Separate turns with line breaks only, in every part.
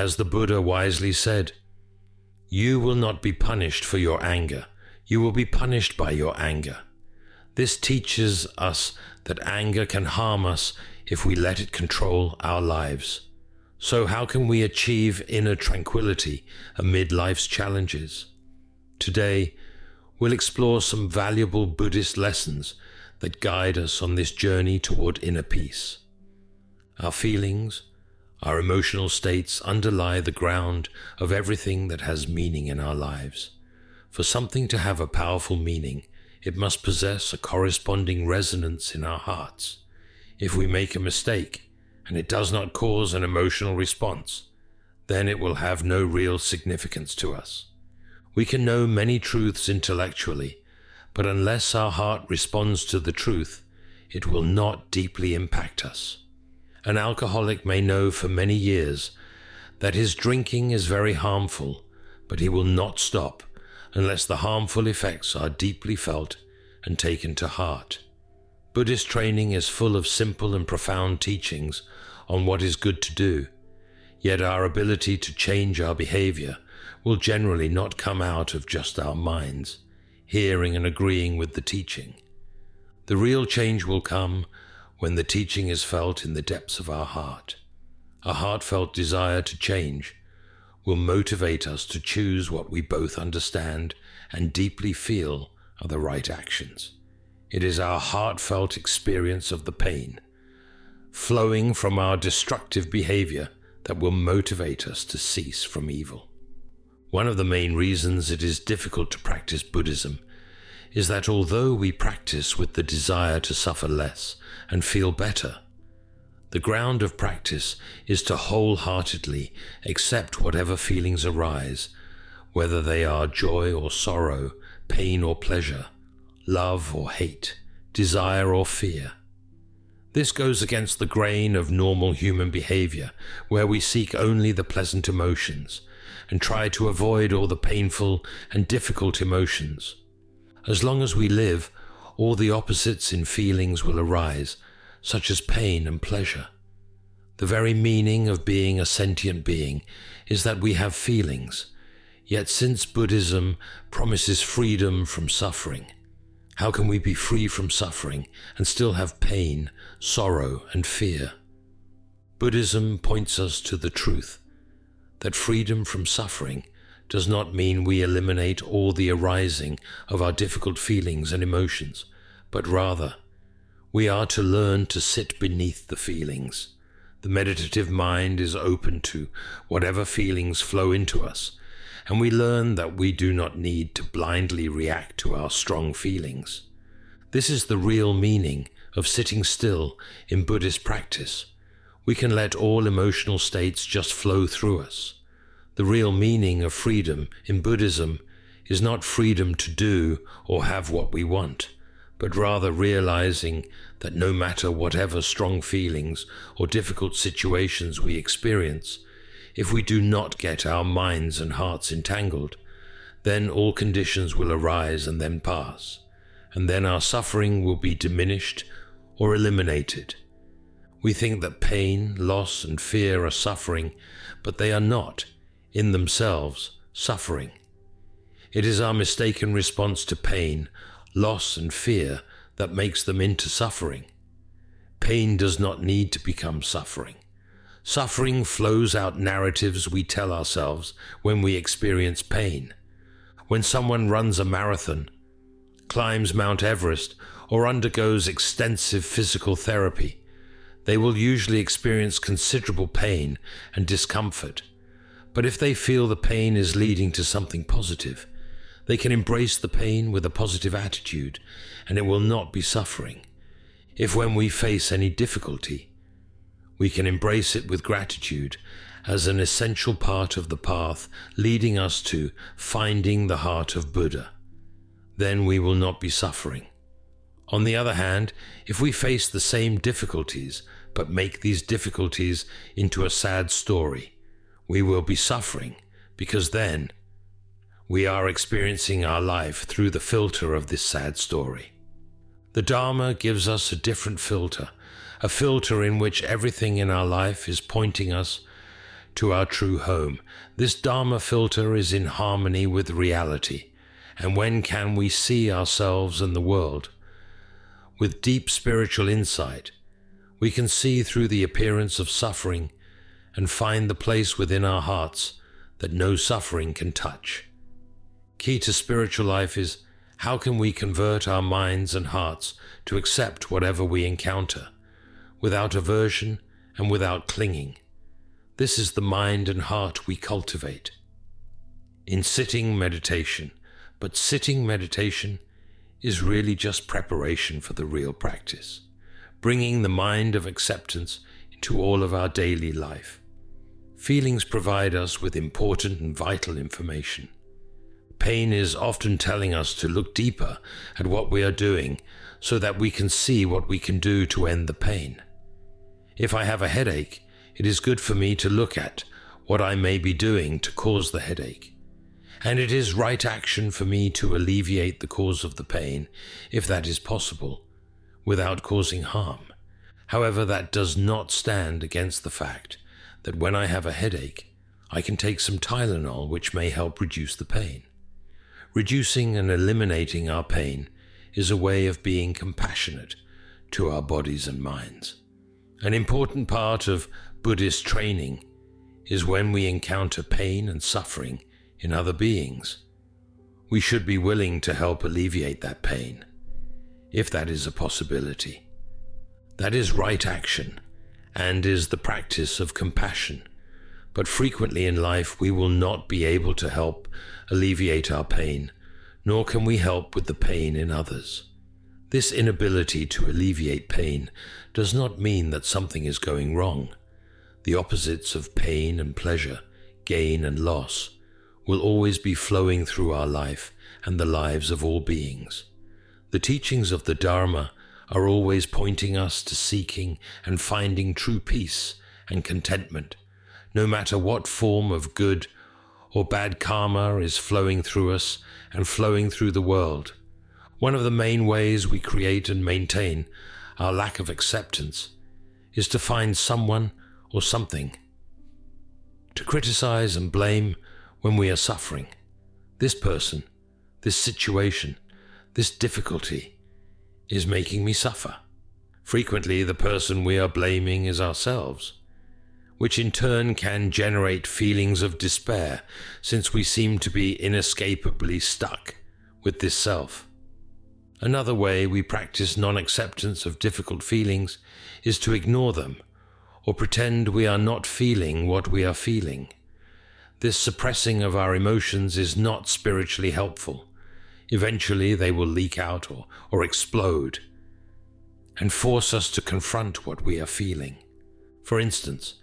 As the Buddha wisely said, "You will not be punished for your anger. You will be punished by your anger." This teaches us that anger can harm us if we let it control our lives. So how can we achieve inner tranquility amid life's challenges? Today, we'll explore some valuable Buddhist lessons that guide us on this journey toward inner peace. Our feelings, our emotional states underlie the ground of everything that has meaning in our lives. For something to have a powerful meaning, it must possess a corresponding resonance in our hearts. If we make a mistake, and it does not cause an emotional response, then it will have no real significance to us. We can know many truths intellectually, but unless our heart responds to the truth, it will not deeply impact us. An alcoholic may know for many years that his drinking is very harmful, but he will not stop unless the harmful effects are deeply felt and taken to heart. Buddhist training is full of simple and profound teachings on what is good to do, yet our ability to change our behavior will generally not come out of just our minds, hearing and agreeing with the teaching. The real change will come when the teaching is felt in the depths of our heart. A heartfelt desire to change will motivate us to choose what we both understand and deeply feel are the right actions. It is our heartfelt experience of the pain, flowing from our destructive behavior, that will motivate us to cease from evil. One of the main reasons it is difficult to practice Buddhism is that although we practice with the desire to suffer less and feel better, the ground of practice is to wholeheartedly accept whatever feelings arise, whether they are joy or sorrow, pain or pleasure, love or hate, desire or fear. This goes against the grain of normal human behavior, where we seek only the pleasant emotions and try to avoid all the painful and difficult emotions. As long as we live, all the opposites in feelings will arise, such as pain and pleasure. The very meaning of being a sentient being is that we have feelings. Yet since Buddhism promises freedom from suffering, how can we be free from suffering and still have pain, sorrow, and fear? Buddhism points us to the truth that freedom from suffering does not mean we eliminate all the arising of our difficult feelings and emotions, but rather, we are to learn to sit beneath the feelings. The meditative mind is open to whatever feelings flow into us, and we learn that we do not need to blindly react to our strong feelings. This is the real meaning of sitting still in Buddhist practice. We can let all emotional states just flow through us. The real meaning of freedom in Buddhism is not freedom to do or have what we want, but rather realizing that no matter whatever strong feelings or difficult situations we experience, if we do not get our minds and hearts entangled, then all conditions will arise and then pass, and then our suffering will be diminished or eliminated. We think that pain, loss, and fear are suffering, but they are not, in themselves, suffering. It is our mistaken response to pain, loss, and fear that makes them into suffering. Pain does not need to become suffering. Suffering flows out narratives we tell ourselves when we experience pain. When someone runs a marathon, climbs Mount Everest, or undergoes extensive physical therapy, they will usually experience considerable pain and discomfort. But if they feel the pain is leading to something positive, they can embrace the pain with a positive attitude, and it will not be suffering. If when we face any difficulty, we can embrace it with gratitude as an essential part of the path leading us to finding the heart of Buddha, then we will not be suffering. On the other hand, if we face the same difficulties but make these difficulties into a sad story, we will be suffering, because then we are experiencing our life through the filter of this sad story. The Dharma gives us a different filter, a filter in which everything in our life is pointing us to our true home. This Dharma filter is in harmony with reality. And when can we see ourselves and the world? With deep spiritual insight, we can see through the appearance of suffering and find the place within our hearts that no suffering can touch. Key to spiritual life is how can we convert our minds and hearts to accept whatever we encounter, without aversion and without clinging. This is the mind and heart we cultivate in sitting meditation. But sitting meditation is really just preparation for the real practice, bringing the mind of acceptance into all of our daily life. Feelings provide us with important and vital information. Pain is often telling us to look deeper at what we are doing so that we can see what we can do to end the pain. If I have a headache, it is good for me to look at what I may be doing to cause the headache. And it is right action for me to alleviate the cause of the pain, if that is possible, without causing harm. However, that does not stand against the fact that when I have a headache, I can take some Tylenol, which may help reduce the pain. Reducing and eliminating our pain is a way of being compassionate to our bodies and minds. An important part of Buddhist training is when we encounter pain and suffering in other beings, we should be willing to help alleviate that pain, if that is a possibility. That is right action and is the practice of compassion. But frequently in life we will not be able to help alleviate our pain, nor can we help with the pain in others. This inability to alleviate pain does not mean that something is going wrong. The opposites of pain and pleasure, gain and loss, will always be flowing through our life and the lives of all beings. The teachings of the Dharma are always pointing us to seeking and finding true peace and contentment, no matter what form of good or bad karma is flowing through us and flowing through the world. One of the main ways we create and maintain our lack of acceptance is to find someone or something to criticize and blame when we are suffering. This person, this situation, this difficulty is making me suffer. Frequently, the person we are blaming is ourselves, which in turn can generate feelings of despair since we seem to be inescapably stuck with this self. Another way we practice non-acceptance of difficult feelings is to ignore them or pretend we are not feeling what we are feeling. This suppressing of our emotions is not spiritually helpful. Eventually they will leak out or explode and force us to confront what we are feeling. For instance,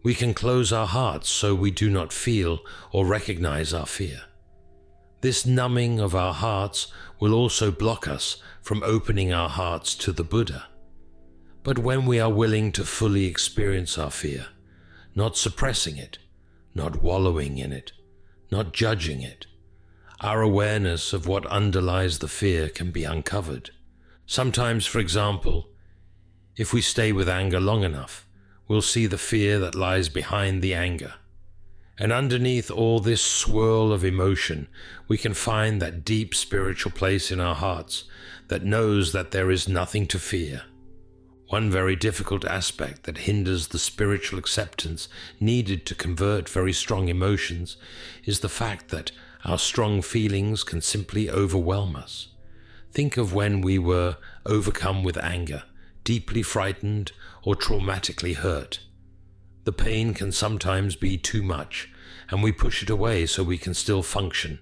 we can close our hearts so we do not feel or recognize our fear. This numbing of our hearts will also block us from opening our hearts to the Buddha. But when we are willing to fully experience our fear, not suppressing it, not wallowing in it, not judging it, our awareness of what underlies the fear can be uncovered. Sometimes, for example, if we stay with anger long enough, we'll see the fear that lies behind the anger. And underneath all this swirl of emotion, we can find that deep spiritual place in our hearts that knows that there is nothing to fear. One very difficult aspect that hinders the spiritual acceptance needed to convert very strong emotions is the fact that our strong feelings can simply overwhelm us. Think of when we were overcome with anger, deeply frightened, or traumatically hurt. The pain can sometimes be too much, and we push it away so we can still function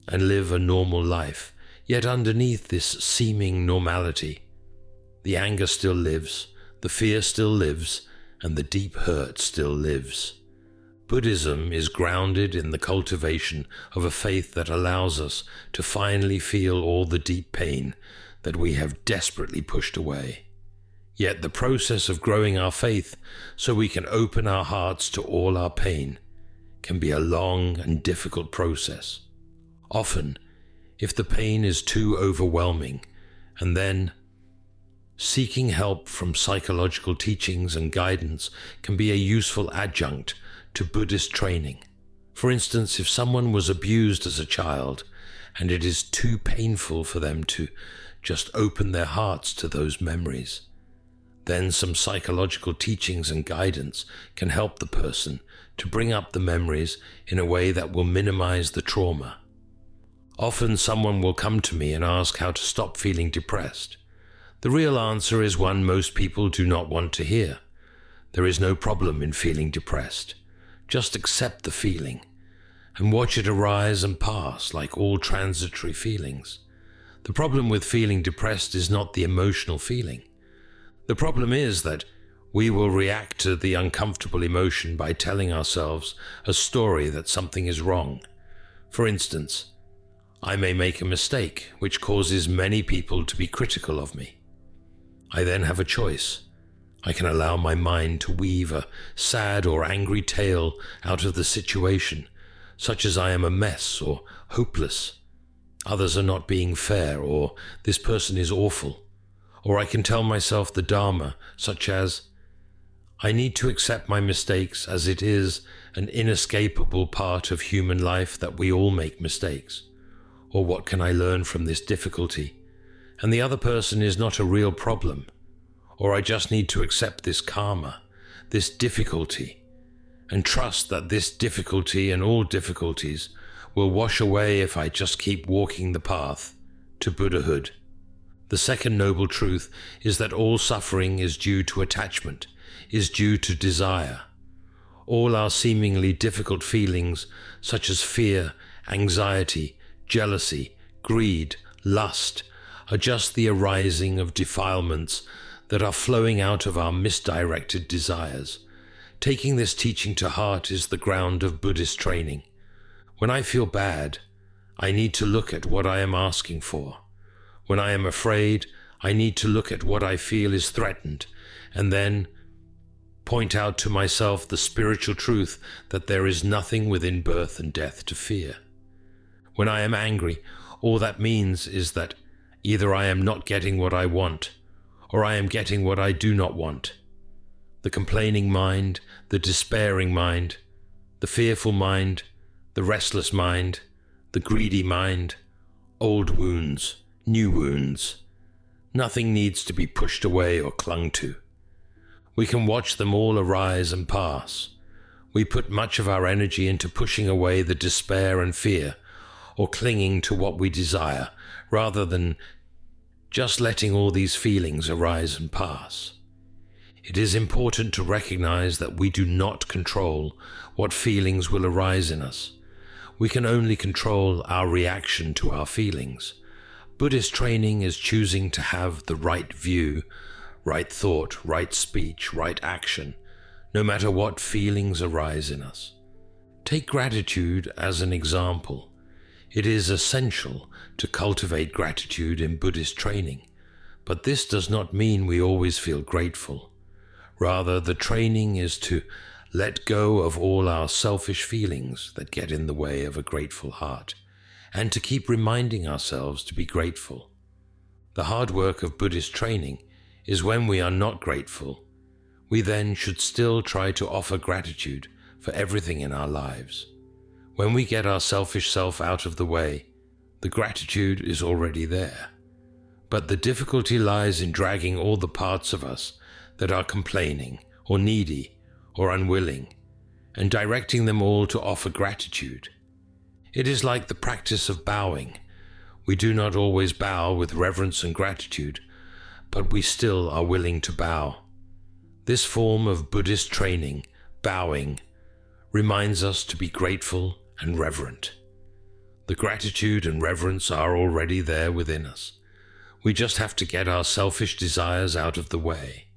and live a normal life. Yet underneath this seeming normality, the anger still lives, the fear still lives, and the deep hurt still lives. Buddhism is grounded in the cultivation of a faith that allows us to finally feel all the deep pain that we have desperately pushed away. Yet the process of growing our faith so we can open our hearts to all our pain can be a long and difficult process. Often, if the pain is too overwhelming, and then Seeking help from psychological teachings and guidance can be a useful adjunct to Buddhist training. For instance, if someone was abused as a child and it is too painful for them to just open their hearts to those memories, then some psychological teachings and guidance can help the person to bring up the memories in a way that will minimize the trauma. Often someone will come to me and ask how to stop feeling depressed. The real answer is one most people do not want to hear. There is no problem in feeling depressed. Just accept the feeling and watch it arise and pass like all transitory feelings. The problem with feeling depressed is not the emotional feeling. The problem is that we will react to the uncomfortable emotion by telling ourselves a story that something is wrong. For instance, I may make a mistake which causes many people to be critical of me. I then have a choice. I can allow my mind to weave a sad or angry tale out of the situation, such as I am a mess or hopeless. Others are not being fair, or this person is awful. Or I can tell myself the Dharma, such as, I need to accept my mistakes as it is an inescapable part of human life that we all make mistakes. Or what can I learn from this difficulty? And the other person is not a real problem. Or I just need to accept this karma, this difficulty, and trust that this difficulty and all difficulties will wash away if I just keep walking the path to Buddhahood. The second noble truth is that all suffering is due to attachment, is due to desire. All our seemingly difficult feelings, such as fear, anxiety, jealousy, greed, lust, are just the arising of defilements that are flowing out of our misdirected desires. Taking this teaching to heart is the ground of Buddhist training. When I feel bad, I need to look at what I am asking for. When I am afraid, I need to look at what I feel is threatened, and then point out to myself the spiritual truth that there is nothing within birth and death to fear. When I am angry, all that means is that either I am not getting what I want, or I am getting what I do not want. The complaining mind, the despairing mind, the fearful mind, the restless mind, the greedy mind, old wounds, new wounds. Nothing needs to be pushed away or clung to. We can watch them all arise and pass. We put much of our energy into pushing away the despair and fear, or clinging to what we desire, rather than just letting all these feelings arise and pass. It is important to recognize that we do not control what feelings will arise in us. We can only control our reaction to our feelings. Buddhist training is choosing to have the right view, right thought, right speech, right action, no matter what feelings arise in us. Take gratitude as an example. It is essential to cultivate gratitude in Buddhist training, but this does not mean we always feel grateful. Rather, the training is to let go of all our selfish feelings that get in the way of a grateful heart, and to keep reminding ourselves to be grateful. The hard work of Buddhist training is when we are not grateful. We then should still try to offer gratitude for everything in our lives. When we get our selfish self out of the way, the gratitude is already there. But the difficulty lies in dragging all the parts of us that are complaining or needy or unwilling, and directing them all to offer gratitude. It is like the practice of bowing. We do not always bow with reverence and gratitude, but we still are willing to bow. This form of Buddhist training, bowing, reminds us to be grateful and reverent. The gratitude and reverence are already there within us. We just have to get our selfish desires out of the way.